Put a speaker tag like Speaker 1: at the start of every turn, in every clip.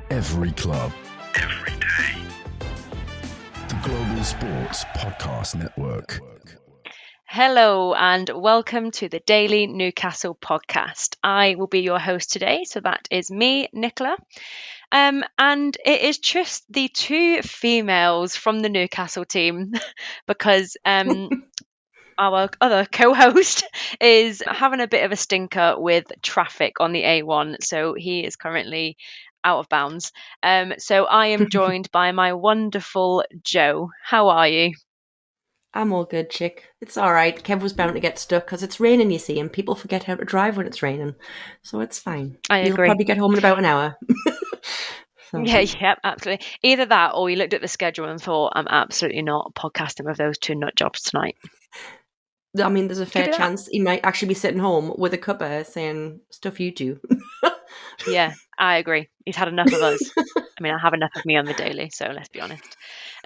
Speaker 1: Every club. Every day. The Global Sports Podcast Network.
Speaker 2: Hello and welcome to the Daily Newcastle podcast. I will be your host today, so that is me, Nicola. And it is just the two females from the Newcastle team because our other co-host is having a bit of a stinker with traffic on the A1, so he is currently out of bounds. So I am joined by my wonderful Joe. How are you?
Speaker 3: I'm all good, chick. It's all right. Kev was bound to get stuck because it's raining, you see, and people forget how to drive when it's raining. So it's fine.
Speaker 2: I
Speaker 3: You'll
Speaker 2: agree.
Speaker 3: probably get home in about an hour. So,
Speaker 2: Yeah, absolutely. Either that or you looked at the schedule and thought, I'm absolutely not podcasting with those two nut jobs tonight.
Speaker 3: I mean, there's a fair
Speaker 2: be that.
Speaker 3: chance he might actually be sitting home with a cuppa saying stuff you do.
Speaker 2: Yeah, I agree. He's had enough of us. I mean, I have enough of me on the daily, so let's be honest.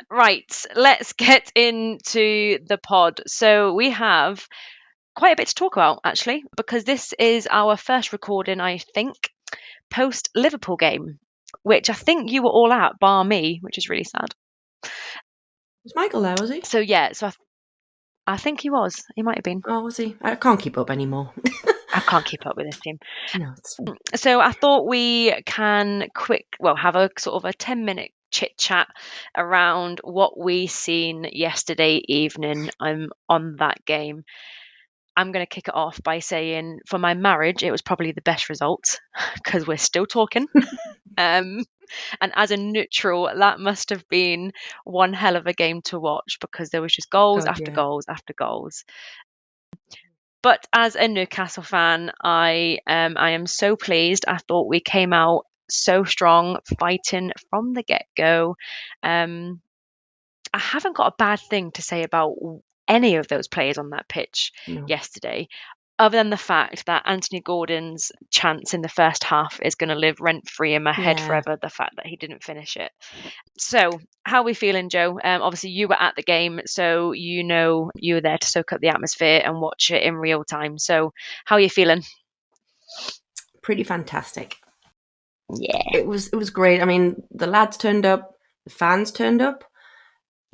Speaker 2: Right, let's get into the pod. So we have quite a bit to talk about, actually, because this is our first recording, I think, post-Liverpool game, which I think you were all at, bar me, which is really sad.
Speaker 3: Was Michael there, was he?
Speaker 2: So yeah, I think he was. He might have been.
Speaker 3: Oh, was he? I can't keep up anymore.
Speaker 2: I can't keep up with this team.
Speaker 3: No, it's fine.
Speaker 2: So I thought we can have a sort of a 10-minute chit chat around what we seen yesterday evening on that game. I'm going to kick it off by saying for my marriage, it was probably the best result because we're still talking. And as a neutral, that must have been one hell of a game to watch because there was just goals after goals after goals. But as a Newcastle fan, I am so pleased. I thought we came out so strong, fighting from the get-go. I haven't got a bad thing to say about any of those players on that pitch yesterday, other than the fact that Anthony Gordon's chance in the first half is going to live rent-free in my head forever, the fact that he didn't finish it. So, how are we feeling, Joe? Obviously, you were at the game, so you know you were there to soak up the atmosphere and watch it in real time. So, how are you feeling?
Speaker 3: Pretty fantastic.
Speaker 2: Yeah.
Speaker 3: It was great. I mean, the lads turned up, the fans turned up.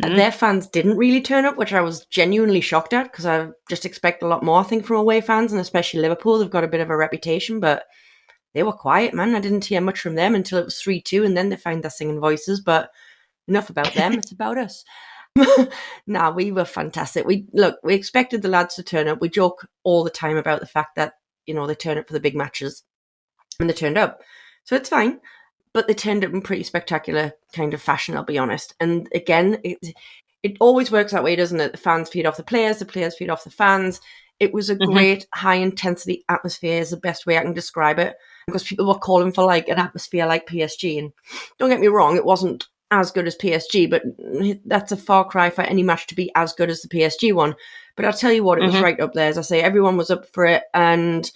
Speaker 3: Their fans didn't really turn up, which I was genuinely shocked at because I just expect a lot more, I think, from away fans, and especially Liverpool. They've got a bit of a reputation, but they were quiet, man. I didn't hear much from them until it was 3-2, and then they found their singing voices, but enough about them. It's about us. Nah, we were fantastic. We expected the lads to turn up. We joke all the time about the fact that, you know, they turn up for the big matches, and they turned up. So it's fine. But they turned up in pretty spectacular kind of fashion, I'll be honest. And again, it always works that way, doesn't it? The fans feed off the players feed off the fans. It was a great high-intensity atmosphere is the best way I can describe it. Because people were calling for like an atmosphere like PSG. And don't get me wrong, it wasn't as good as PSG, but that's a far cry for any match to be as good as the PSG one. But I'll tell you what, it was right up there. As I say, everyone was up for it. And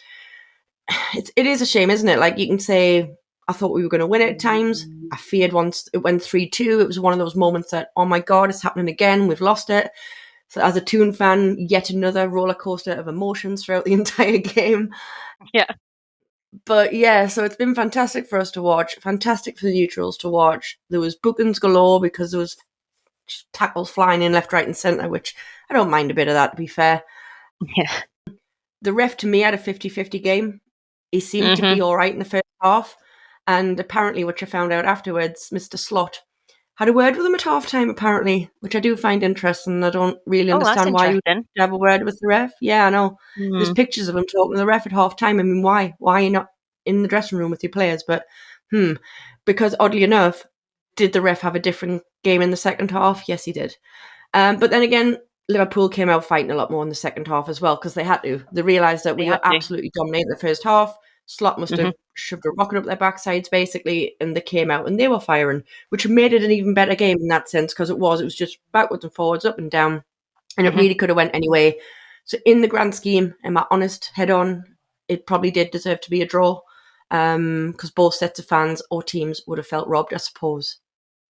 Speaker 3: it is a shame, isn't it? Like, you can say, I thought we were going to win it at times. I feared once it went 3-2. It was one of those moments that, oh my God, it's happening again. We've lost it. So as a Toon fan, yet another roller coaster of emotions throughout the entire game.
Speaker 2: Yeah.
Speaker 3: But yeah, so it's been fantastic for us to watch. Fantastic for the neutrals to watch. There was bookings galore because there was tackles flying in left, right and centre, which I don't mind a bit of that, to be fair.
Speaker 2: Yeah.
Speaker 3: The ref, to me, had a 50-50 game. He seemed to be all right in the first half. And apparently, which I found out afterwards, Mr. Slot had a word with him at half-time, apparently, which I do find interesting. I don't really understand why you would have a word with the ref. Yeah, I know. There's pictures of him talking to the ref at half-time. I mean, why? Why are you not in the dressing room with your players? But, because oddly enough, did the ref have a different game in the second half? Yes, he did. But then again, Liverpool came out fighting a lot more in the second half as well, because they had to. They realised that we were absolutely dominating the first half. Slot must have shoved a rocket up their backsides, basically, and they came out and they were firing, which made it an even better game in that sense, because it was just backwards and forwards, up and down, and it really could have went anyway. So in the grand scheme, in my honest head on, it probably did deserve to be a draw, because both sets of fans or teams would have felt robbed, I suppose,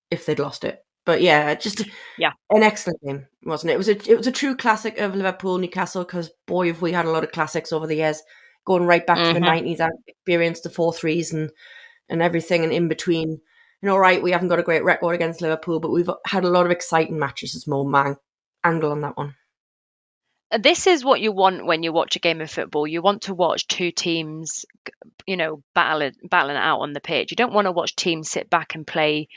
Speaker 3: if they'd lost it. But yeah, just an excellent game, wasn't it? It was a true classic of Liverpool, Newcastle, because boy, have we had a lot of classics over the years. Going right back to the 90s, I experienced the 4-3s and everything and in between. And all right, we haven't got a great record against Liverpool, but we've had a lot of exciting matches. There's more angle on that one.
Speaker 2: This is what you want when you watch a game of football. You want to watch two teams, battling it out on the pitch. You don't want to watch teams sit back and play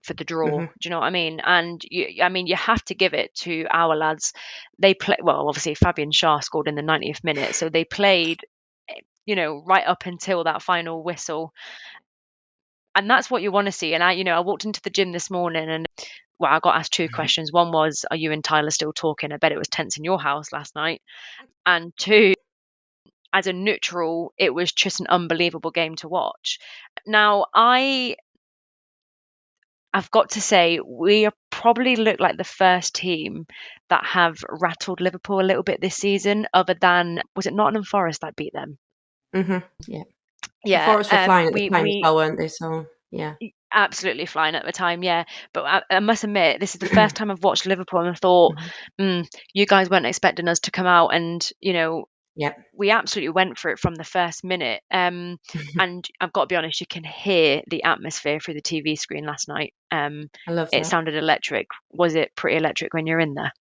Speaker 2: for the draw. Do you know what I mean? And you have to give it to our lads. They play well. Obviously, Fabian Schär scored in the 90th minute, so they played, right up until that final whistle. And that's what you want to see. And I walked into the gym this morning and I got asked two questions. One was, are you and Tyler still talking? I bet it was tense in your house last night. And two, as a neutral, it was just an unbelievable game to watch. Now, I've got to say, we probably look like the first team that have rattled Liverpool a little bit this season, other than, was it Nottingham Forest that beat them?
Speaker 3: Yeah.
Speaker 2: Yeah.
Speaker 3: The Forest were flying at the time as well, weren't they? So, yeah.
Speaker 2: Absolutely flying at the time, yeah. But I must admit, this is the first time I've watched Liverpool and I thought, you guys weren't expecting us to come out and, we absolutely went for it from the first minute. And I've got to be honest, you can hear the atmosphere through the TV screen last night.
Speaker 3: I love that.
Speaker 2: It sounded electric. Was it pretty electric when you're in there?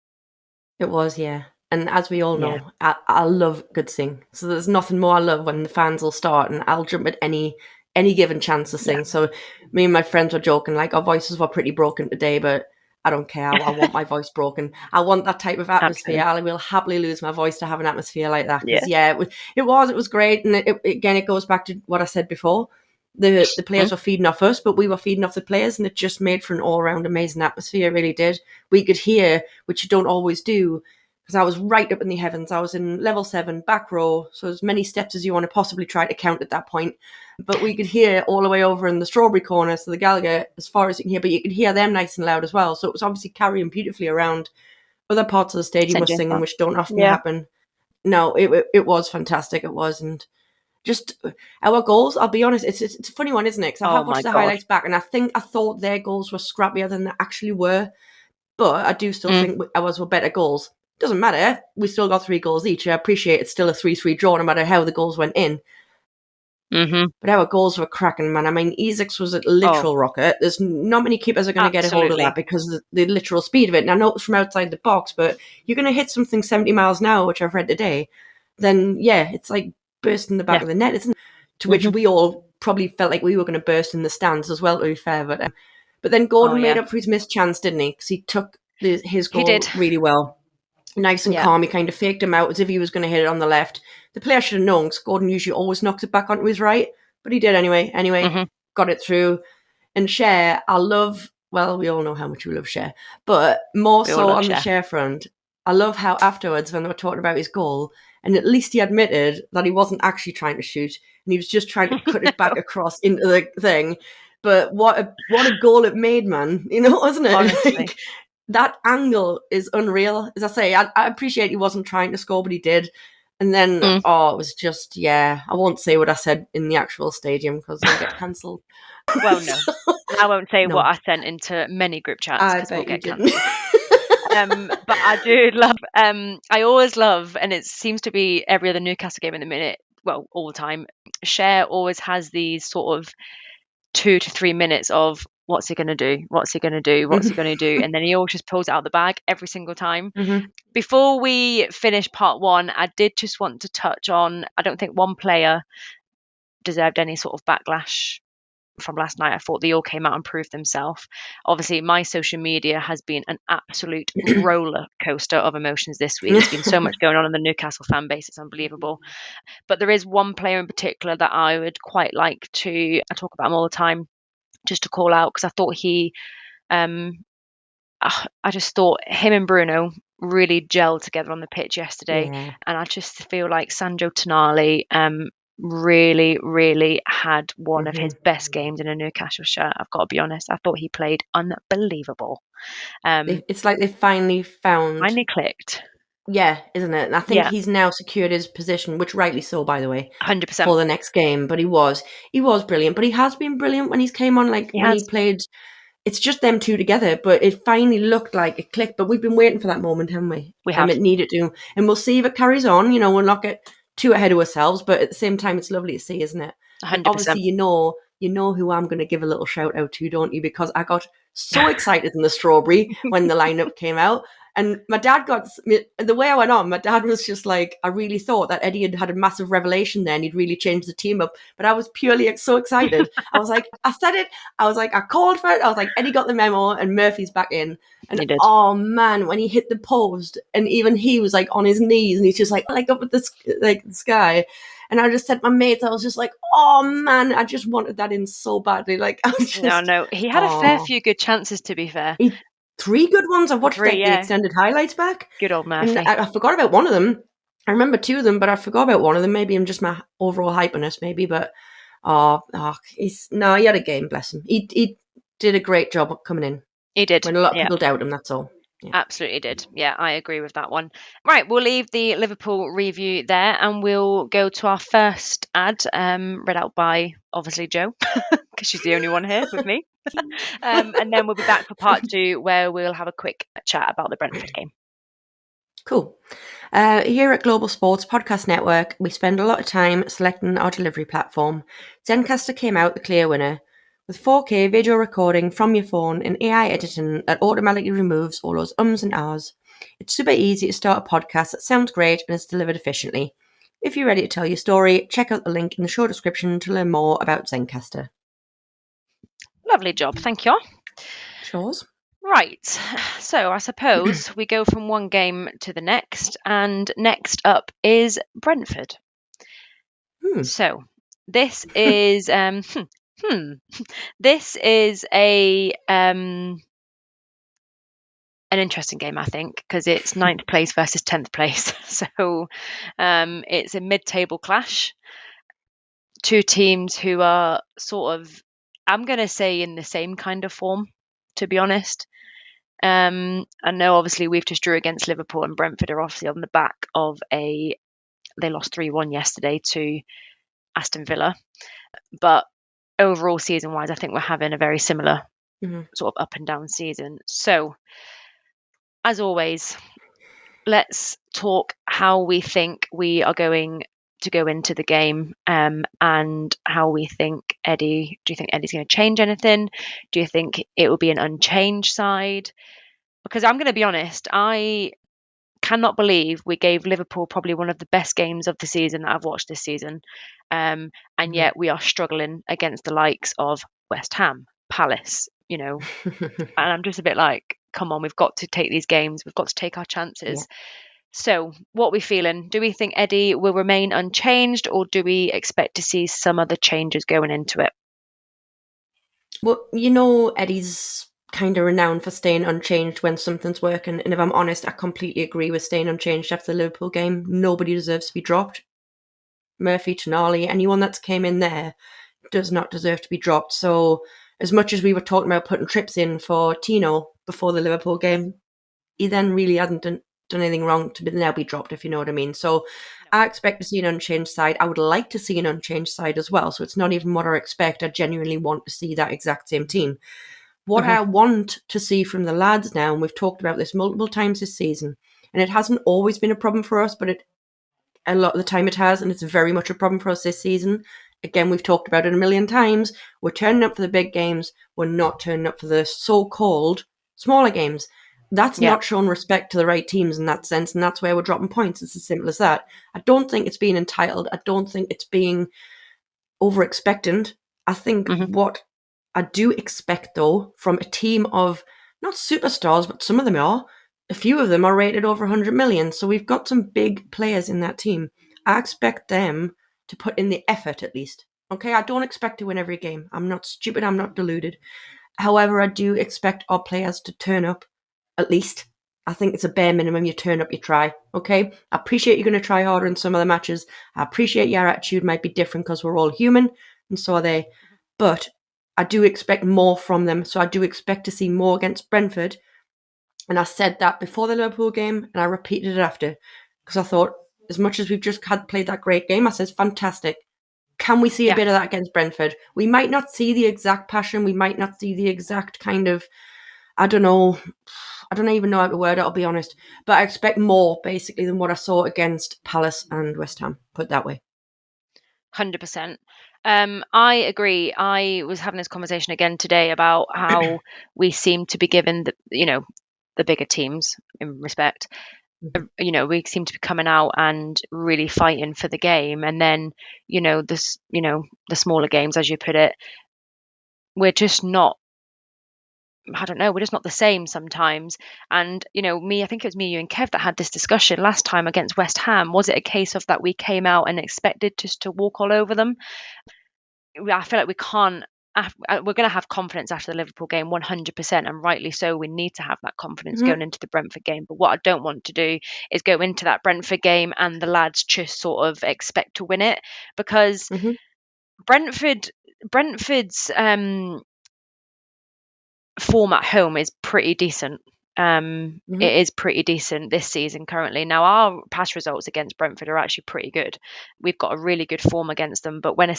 Speaker 3: It was, yeah. And as we all know, I love good sing. So there's nothing more I love when the fans will start, and I'll jump at any given chance to sing. So me and my friends were joking, like, our voices were pretty broken today, but I don't care. I want my voice broken. I want that type of atmosphere. I will happily lose my voice to have an atmosphere like that. Because it was great. And it goes back to what I said before. The players were feeding off us, but we were feeding off the players, and it just made for an all-round amazing atmosphere. It really did. We could hear, which you don't always do, because I was right up in the heavens. I was in level 7, back row, so as many steps as you want to possibly try to count at that point. But we could hear all the way over in the strawberry corner, so the Gallagher, as far as you can hear, but you could hear them nice and loud as well. So it was obviously carrying beautifully around. Other parts of the stadium were singing, which don't often happen. No, it was fantastic. It was, and just our goals, I'll be honest, it's a funny one, isn't it? Because I have watched the highlights back, and I thought their goals were scrappier than they actually were. But I do still think ours were better goals. Doesn't matter. We still got 3 goals each. I appreciate it's still a 3-3 draw, no matter how the goals went in. But our goals were cracking, man. I mean, Isaacs was a literal rocket. There's not many keepers are going to get a hold of that because of the literal speed of it. And I know it's from outside the box, but you're going to hit something 70 miles an hour, which I've read today. Then, it's like bursting the back of the net, isn't it? To which we all probably felt like we were going to burst in the stands as well, to be fair. But then Gordon made up for his missed chance, didn't he? Because he took his goal really well. Nice and calm. He kind of faked him out as if he was going to hit it on the left. The player should have known, because Gordon usually always knocks it back onto his right, but he did anyway. Got it through. And Cher, I love, well, we all know how much we love Cher, but more so on the Cher front, I love how afterwards, when they were talking about his goal, and at least he admitted that he wasn't actually trying to shoot, and he was just trying to cut it back across into the thing. But what a goal it made, man. Wasn't it?
Speaker 2: Honestly.
Speaker 3: That angle is unreal. As I say, I appreciate he wasn't trying to score, but he did. And then, it was just, I won't say what I said in the actual stadium because I'll get cancelled.
Speaker 2: Well, no. I won't say what I sent into many group chats because we'll get cancelled. But I do love, I always love, and it seems to be every other Newcastle game in the minute, well, all the time, Cher always has these sort of 2 to 3 minutes of what's he going to do? What's he going to do? What's he going to do? And then he always just pulls it out of the bag every single time. Before we finish part 1, I did just want to touch on, I don't think one player deserved any sort of backlash from last night. I thought they all came out and proved themselves. Obviously, my social media has been an absolute roller coaster of emotions this week. There's been so much going on in the Newcastle fan base. It's unbelievable. But there is one player in particular that I would quite like to, I talk about him all the time, just to call out, because I thought I just thought him and Bruno really gelled together on the pitch yesterday. And I just feel like Sandro Tonali really, really had one of his best games in a Newcastle shirt. I've got to be honest. I thought he played unbelievable.
Speaker 3: It's like they finally
Speaker 2: clicked.
Speaker 3: Yeah, isn't it? And I think he's now secured his position, which rightly so, by the way,
Speaker 2: 100%
Speaker 3: for the next game. But he was brilliant. But he has been brilliant when he's came on, he played. It's just them two together, but it finally looked like it clicked. But we've been waiting for that moment, haven't we?
Speaker 2: We have.
Speaker 3: It needed to. And we'll see if it carries on. We'll not get too ahead of ourselves, but at the same time, it's lovely to see, isn't it?
Speaker 2: 100%.
Speaker 3: Obviously, you you know who I'm going to give a little shout out to, don't you? Because I got so excited in the strawberry when the lineup came out. And my dad the way I went on, my dad was just like, I really thought that Eddie had a massive revelation there and he'd really changed the team up. But I was purely so excited. I was like, I said it. I was like, I called for it. I was like, Eddie got the memo and Murphy's back in. And oh man, when he hit the post and even he was like on his knees and he's just like up at the sky. And I just said to my mates, I was just like, oh man, I just wanted that in so badly. Like, I was just,
Speaker 2: no, he had a fair few good chances, to be fair.
Speaker 3: 3 good ones. I've watched the extended highlights back.
Speaker 2: Good old Murphy.
Speaker 3: And I forgot about one of them. I remember 2 of them, but I forgot about one of them. Maybe I'm just my overall hyperness, maybe. But he had a game. Bless him. He did a great job coming in.
Speaker 2: He did.
Speaker 3: When a lot of people doubt him, that's all.
Speaker 2: Yeah. Absolutely did. Yeah, I agree with that one. Right, we'll leave the Liverpool review there and we'll go to our first ad, read out by, obviously, Jo, because she's the only one here with me. And then we'll be back for part 2 where we'll have a quick chat about the Brentford game.
Speaker 3: Cool. Here at Global Sports Podcast Network, we spend a lot of time selecting our delivery platform. Zencastr came out the clear winner. With 4K video recording from your phone and AI editing that automatically removes all those ums and ahs. It's super easy to start a podcast that sounds great and is delivered efficiently. If you're ready to tell your story, check out the link in the show description to learn more about Zencastr.
Speaker 2: Lovely job, thank you.
Speaker 3: Cheers.
Speaker 2: Right, so I suppose we go from one game to the next, and next up is Brentford. So this is this is an interesting game, I think, because it's 9th place versus 10th place. So it's a mid-table clash. 2 teams who are sort of, I'm going to say, in the same kind of form, to be honest. I know, obviously, we've just drew against Liverpool, and Brentford are obviously on the back of they lost 3-1 yesterday to Aston Villa. But overall, season-wise, I think we're having a very similar sort of up and down season. So, as always, let's talk how we think we are going to go into the game, and how we think Eddie. Do you think Eddie's going to change anything? Do you think it will be an unchanged side? Because I'm going to be honest, I cannot believe we gave Liverpool probably one of the best games of the season that I've watched this season, and yet we are struggling against the likes of West Ham, Palace, and I'm just a bit like, come on, we've got to take these games, we've got to take our chances. Yeah. So what are we feeling? Do we think Eddie will remain unchanged, or do we expect to see some other changes going into it?
Speaker 3: Well, Eddie's kind of renowned for staying unchanged when something's working. And if I'm honest, I completely agree with staying unchanged after the Liverpool game. Nobody deserves to be dropped. Murphy, Tonali, anyone that's came in there does not deserve to be dropped. So as much as we were talking about putting trips in for Tino before the Liverpool game, he then really hasn't done anything wrong to now be dropped, if you know what I mean. So I expect to see an unchanged side. I would like to see an unchanged side as well. So it's not even what I expect. I genuinely want to see that exact same team. What I want to see from the lads now, and we've talked about this multiple times this season, and it hasn't always been a problem for us, but a lot of the time it has, and it's very much a problem for us this season. Again, we've talked about it a million times. We're turning up for the big games. We're not turning up for the so-called smaller games. That's not showing respect to the right teams in that sense, and that's where we're dropping points. It's as simple as that. I don't think it's being entitled. I don't think it's being over-expectant. I think what I do expect, though, from a team of not superstars, but some of them are. A few of them are rated over 100 million. So we've got some big players in that team. I expect them to put in the effort at least. Okay, I don't expect to win every game. I'm not stupid. I'm not deluded. However, I do expect our players to turn up at least. I think it's a bare minimum. You turn up, you try. Okay, I appreciate you're going to try harder in some of the matches. I appreciate your attitude might be different because we're all human, and so are they. But I do expect more from them. So I do expect to see more against Brentford. And I said that before the Liverpool game, and I repeated it after, because I thought, as much as we've just had played that great game, I said, fantastic. Can we see a bit of that against Brentford? We might not see the exact passion. We might not see the exact kind of, I don't even know how to word it, I'll be honest. But I expect more, basically, than what I saw against Palace and West Ham, put it that way.
Speaker 2: 100%. I agree. I was having this conversation again today about how we seem to be given the bigger teams in respect. We seem to be coming out and really fighting for the game, and then the smaller games, as you put it, we're just not. I don't know, we're just not the same sometimes. And, I think it was me, you and Kev that had this discussion last time against West Ham. Was it a case of that we came out and expected just to walk all over them? I feel like we can't. We're going to have confidence after the Liverpool game, 100%, and rightly so. We need to have that confidence going into the Brentford game. But what I don't want to do is go into that Brentford game and the lads just sort of expect to win it, because Brentford's form at home is pretty decent. It is pretty decent this season currently. Now, our past results against Brentford are actually pretty good. We've got a really good form against them. But when a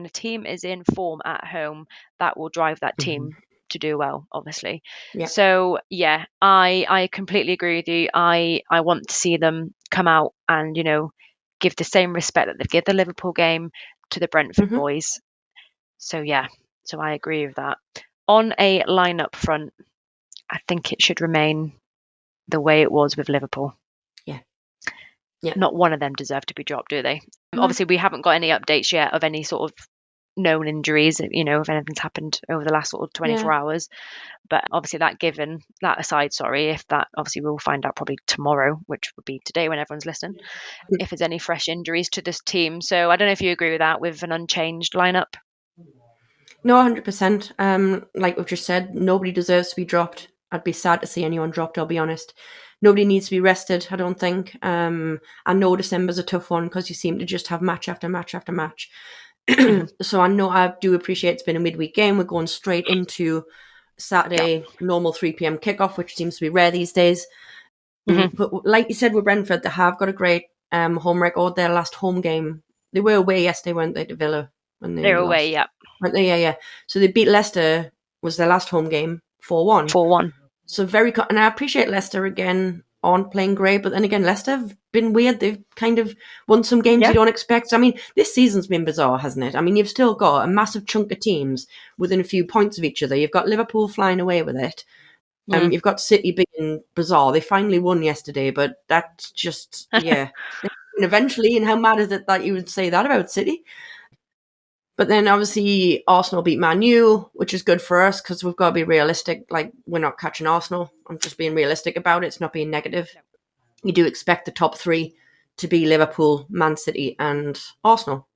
Speaker 2: team is in form at home, that will drive that team to do well, obviously.
Speaker 3: Yeah.
Speaker 2: So yeah, I completely agree with you. I want to see them come out and give the same respect that they've given the Liverpool game to the Brentford boys. So yeah, so I agree with that. On a lineup front, I think it should remain the way it was with Liverpool.
Speaker 3: Yeah.
Speaker 2: Not one of them deserve to be dropped, do they?
Speaker 3: No.
Speaker 2: Obviously, we haven't got any updates yet of any sort of known injuries, if anything's happened over the last sort of 24 hours. But obviously that aside, if that, obviously we'll find out probably tomorrow, which would be today when everyone's listening, if there's any fresh injuries to this team. So I don't know if you agree with that, with an unchanged lineup.
Speaker 3: No, 100%. Like we've just said, nobody deserves to be dropped. I'd be sad to see anyone dropped, I'll be honest. Nobody needs to be rested, I don't think. I know December's a tough one because you seem to just have match after match after match. So I know I do appreciate it's been a midweek game. We're going straight into Saturday, normal 3 p.m. kickoff, which seems to be rare these days. But like you said with Brentford, they have got a great home record. Their last home game, they were away yesterday, weren't they, to Villa? When they
Speaker 2: They're
Speaker 3: lost.
Speaker 2: away, yeah.
Speaker 3: Yeah. So they beat Leicester, was their last home game, 4-1.
Speaker 2: 4-1.
Speaker 3: So and I appreciate Leicester again aren't playing great, but then again, Leicester have been weird. They've kind of won some games you don't expect. I mean, this season's been bizarre, hasn't it? I mean, you've still got a massive chunk of teams within a few points of each other. You've got Liverpool flying away with it. You've got City being bizarre. They finally won yesterday, but that's just, yeah. Eventually, and how mad is it that you would say that about City? But then obviously Arsenal beat Man U, which is good for us because we've got to be realistic. Like, we're not catching Arsenal. I'm just being realistic about it. It's not being negative. You do expect the top three to be Liverpool, Man City and Arsenal.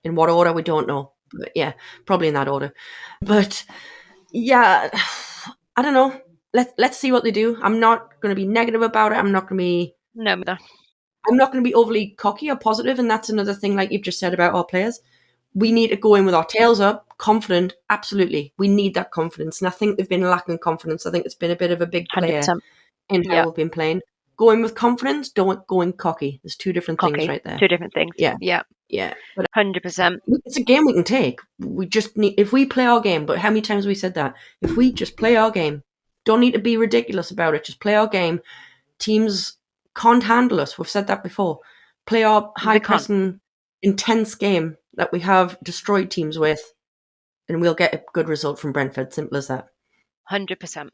Speaker 3: In what order, we don't know. But yeah, probably in that order. But yeah, I don't know. Let's see what they do. I'm not going to be negative about it. I'm not going to be overly cocky or positive. And that's another thing, like you've just said about our players. We need to go in with our tails up, confident. Absolutely. We need that confidence. And I think they've been lacking confidence. I think it's been a bit of a big player
Speaker 2: 100%.
Speaker 3: in how we've been playing. Go in with confidence, don't go in cocky. There's two different things right there.
Speaker 2: Two different things.
Speaker 3: Yeah. But
Speaker 2: 100%.
Speaker 3: it's a game we can take. We just need, if we play our game, but how many times have we said that? If we just play our game, don't need to be ridiculous about it. Just play our game. Teams can't handle us. We've said that before. Play our high-pressing, intense game that we have destroyed teams with, and we'll get a good result from Brentford. Simple as that.
Speaker 2: 100%.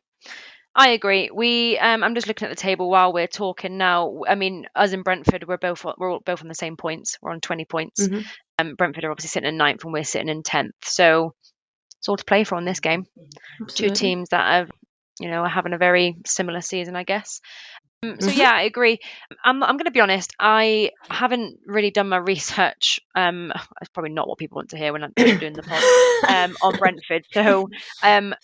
Speaker 2: I agree. I'm just looking at the table while we're talking now. I mean, us in Brentford, we're both on the same points. We're on 20 points. Brentford are obviously sitting in 9th and we're sitting in 10th. So it's all to play for in this game.
Speaker 3: Absolutely.
Speaker 2: Two teams that are having a very similar season, I guess. So yeah, I agree. I'm going to be honest. I haven't really done my research. It's probably not what people want to hear when I'm doing the pod on Brentford. So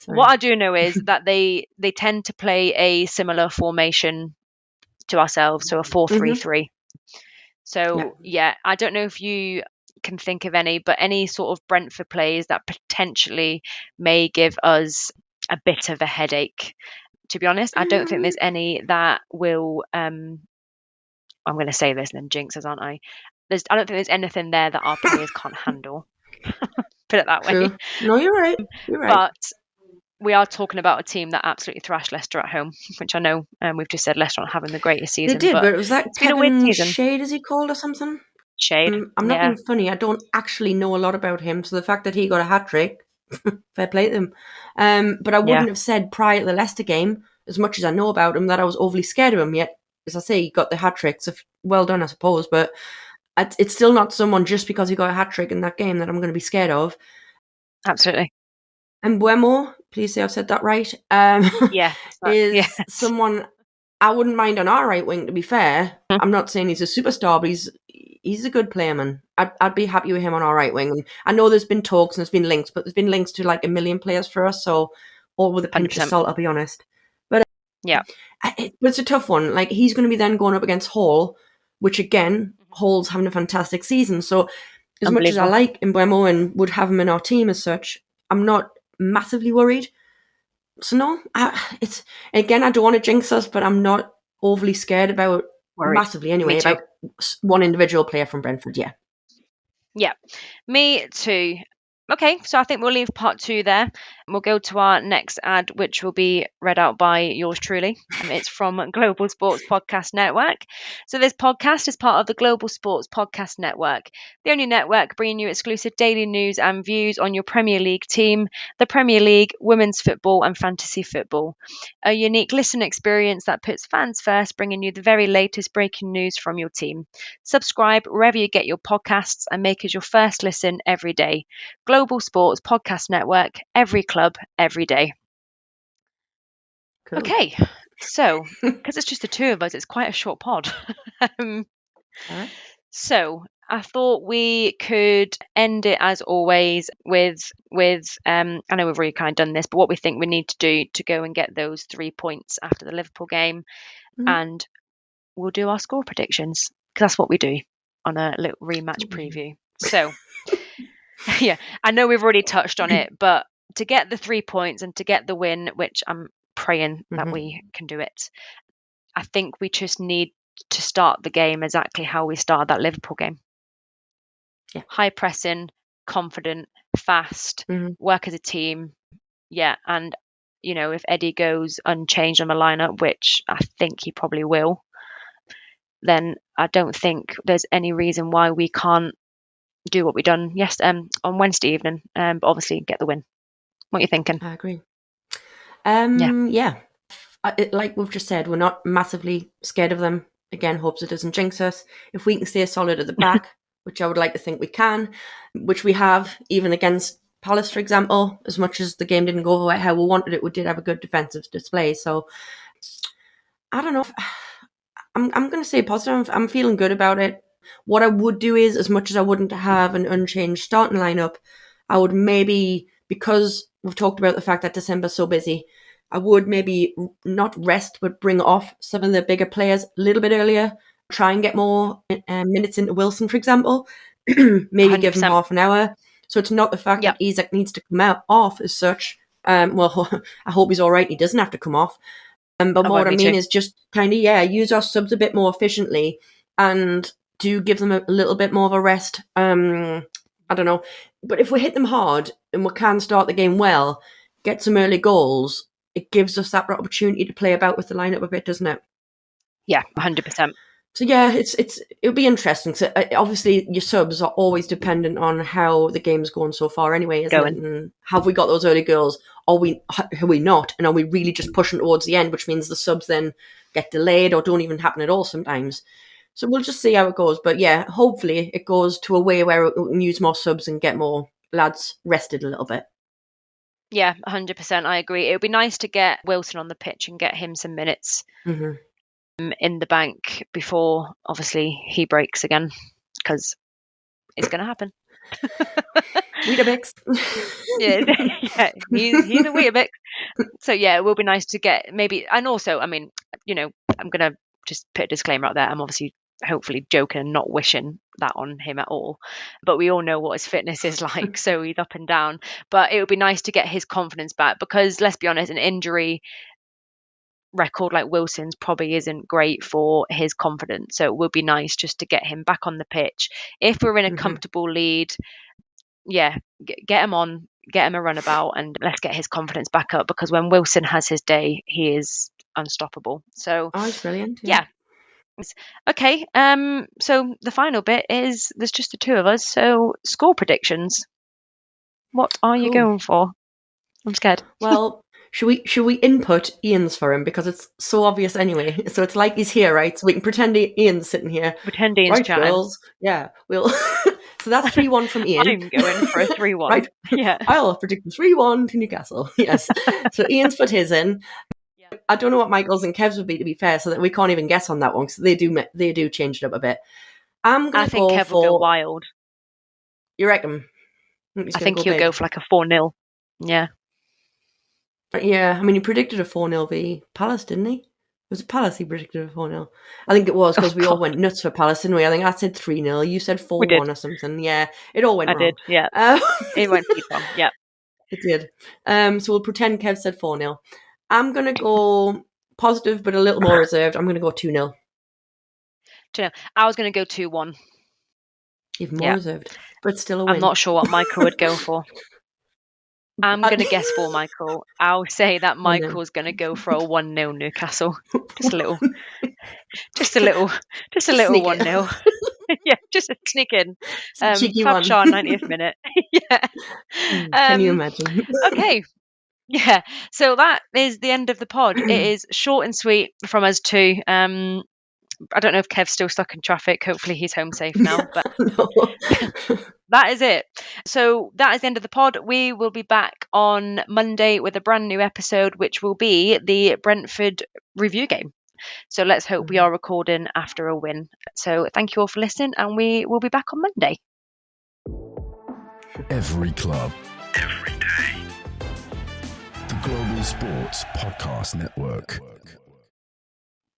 Speaker 2: what I do know is that they tend to play a similar formation to ourselves, so a 4-3-3. So yeah, I don't know if you can think of any, but any sort of Brentford plays that potentially may give us a bit of a headache. To be honest, I don't think there's any that will. I'm going to say this and then jinx us, aren't I? I don't think there's anything there that our players can't handle. Put it that way.
Speaker 3: No, you're right.
Speaker 2: But we are talking about a team that absolutely thrashed Leicester at home, which I know we've just said Leicester aren't having the greatest season.
Speaker 3: They did, but it was that
Speaker 2: it's been a weird
Speaker 3: Kevin
Speaker 2: season.
Speaker 3: Shade, is he called, or something?
Speaker 2: shade.
Speaker 3: I'm not
Speaker 2: Yeah,
Speaker 3: being funny. I don't actually know a lot about him, so the fact that he got a hat trick, fair play to him. But I
Speaker 2: yeah,
Speaker 3: wouldn't have said prior to the Leicester game, as much as I know about him, that I was overly scared of him. Yet, as I say, he got the hat trick, so well done, I suppose. But it's still not someone just because he got a hat trick in that game that I'm going to be scared of.
Speaker 2: absolutely.
Speaker 3: And Buemo, please say I've said that right,
Speaker 2: Yes,
Speaker 3: is
Speaker 2: yes.
Speaker 3: someone I wouldn't mind on our right wing, to be fair. I'm not saying he's a superstar, but he's a good player, man. I'd be happy with him on our right wing. And I know there's been talks and there's been links, but there's been links to like a million players for us, so all with a pinch of
Speaker 2: 100%.
Speaker 3: salt, I'll be honest. But
Speaker 2: Yeah.
Speaker 3: but it's a tough one. Like, he's going to be then going up against Hall, which again, Hall's having a fantastic season. So as much as I
Speaker 2: Unbelievable.
Speaker 3: like Mbeumo and would have him in our team as such, I'm not massively worried. So no, it's again, I don't want to jinx us, but I'm not overly scared about
Speaker 2: Worried.
Speaker 3: massively
Speaker 2: Me
Speaker 3: anyway
Speaker 2: too.
Speaker 3: about one individual player from Brentford. Yeah,
Speaker 2: Yeah, me too. Okay, so I think we'll leave part 2 there. And we'll go to our next ad, which will be read out by yours truly. It's from Global Sports Podcast Network. So this podcast is part of the Global Sports Podcast Network, the only network bringing you exclusive daily news and views on your Premier League team, the Premier League, women's football and fantasy football. A unique listen experience that puts fans first, bringing you the very latest breaking news from your team. Subscribe wherever you get your podcasts and make us your first listen every day. Global Sports Podcast Network, every club, every day.
Speaker 3: cool.
Speaker 2: Okay, so because it's just the two of us, it's quite a short pod. um,
Speaker 3: All right.
Speaker 2: so I thought we could end it as always with I know we've already kind of done this, but what we think we need to do to go and get those 3 points after the Liverpool game, and we'll do our score predictions because that's what we do on a little rematch preview. So yeah, I know we've already touched on it, but to get the 3 points and to get the win, which I'm praying that we can do it, I think we just need to start the game exactly how we started that Liverpool game.
Speaker 3: Yeah.
Speaker 2: High pressing, confident, fast, work as a team. Yeah, and if Eddie goes unchanged on the lineup, which I think he probably will, then I don't think there's any reason why we can't do what we done on Wednesday evening, but obviously get the win. What are you thinking?
Speaker 3: I agree.
Speaker 2: Yeah.
Speaker 3: Yeah. Like we've just said, we're not massively scared of them. Again, hopes it doesn't jinx us. If we can stay solid at the back, which I would like to think we can, which we have, even against Palace, for example, as much as the game didn't go how we wanted it, we did have a good defensive display. So I don't know. I'm going to say positive. I'm feeling good about it. What I would do is, as much as I wouldn't have an unchanged starting lineup, I would maybe, because we've talked about the fact that December's so busy, I would maybe not rest, but bring off some of the bigger players a little bit earlier. Try and get more minutes into Wilson, for example. Maybe give him
Speaker 2: 100%.
Speaker 3: half an hour. So it's not the fact
Speaker 2: Yep.
Speaker 3: that Isak needs to come out off as such. Well, I hope he's all right. He doesn't have to come off. But what I mean is just kind of, use our subs a bit more efficiently and do give them a little bit more of a rest. I don't know. But if we hit them hard and we can start the game well, get some early goals, it gives us that opportunity to play about with the lineup a bit, doesn't it?
Speaker 2: Yeah, 100%.
Speaker 3: So yeah, it'll be interesting. So obviously your subs are always dependent on how the game's going so far, anyway, isn't it? And have we got those early goals? Are we not? And are we really just pushing towards the end, which means the subs then get delayed or don't even happen at all sometimes? So we'll just see how it goes. But yeah, hopefully it goes to a way where we can use more subs and get more lads rested a little bit.
Speaker 2: Yeah, 100%. I agree. It would be nice to get Wilson on the pitch and get him some minutes in the bank before, obviously, he breaks again, because it's going to happen.
Speaker 3: Weetabix.
Speaker 2: Yeah, he's a Weetabix. So yeah, it will be nice to get maybe, and also, I mean, I'm going to just put a disclaimer out there. I'm obviously hopefully joking and not wishing that on him at all, but we all know what his fitness is like, so he's up and down. But it would be nice to get his confidence back, because let's be honest, an injury record like Wilson's probably isn't great for his confidence. So it would be nice just to get him back on the pitch. If we're in a comfortable lead, get him on, get him a runabout, and let's get his confidence back up, because when Wilson has his day, he is unstoppable. So
Speaker 3: Oh, he's brilliant.
Speaker 2: yeah, Okay, so the final bit is there's just the two of us, so score predictions. What are you
Speaker 3: Cool.
Speaker 2: going for? I'm scared.
Speaker 3: Well, should we input Ian's for him because it's so obvious anyway? So it's like he's here, right? So we can pretend Ian's sitting here.
Speaker 2: Pretend Ian's
Speaker 3: Right,
Speaker 2: chatting.
Speaker 3: girls. Yeah, we'll. So that's 3-1 from Ian.
Speaker 2: I'm going for a 3-1.
Speaker 3: Right.
Speaker 2: Yeah.
Speaker 3: I'll predict 3-1 to Newcastle. Yes. So Ian's put his in.
Speaker 2: Yeah.
Speaker 3: I don't know what Michael's and Kev's would be, to be fair, so that we can't even guess on that one because they do change it up a bit. I'm gonna
Speaker 2: I think
Speaker 3: go
Speaker 2: Kev
Speaker 3: for.
Speaker 2: will go wild.
Speaker 3: You reckon?
Speaker 2: I think he'll go for like a 4-0. Yeah.
Speaker 3: Yeah, I mean, he predicted a 4-0 v Palace, didn't he? Was it Palace he predicted a 4-0? I think it was because we all went nuts for Palace, didn't we? I think I said 3-0. You said 4-1 or something. Yeah, it all went wrong.
Speaker 2: I did, yeah. It went deep wrong, yeah.
Speaker 3: It did. So we'll pretend Kev said 4-0. I'm going to go positive but a little more reserved. I'm going to go 2-0.
Speaker 2: 2-0. I was going to go 2-1.
Speaker 3: Even more reserved, but still a win.
Speaker 2: I'm not sure what Michael would go for. I'm going to guess for Michael. I'll say that Michael's going to go for a 1-0 Newcastle. Just a little 1-0. Yeah, just a sneak in.
Speaker 3: Cheeky one.
Speaker 2: Shaw 90th minute. Yeah.
Speaker 3: Can you imagine?
Speaker 2: Okay. Yeah. So that is the end of the pod. It is short and sweet from us two. I don't know if Kev's still stuck in traffic. Hopefully he's home safe now. But that is it. So that is the end of the pod. We will be back on Monday with a brand new episode, which will be the Brentford review game. So let's hope we are recording after a win. So thank you all for listening, and we will be back on Monday.
Speaker 1: Every club, every day. The Global Sports Podcast Network.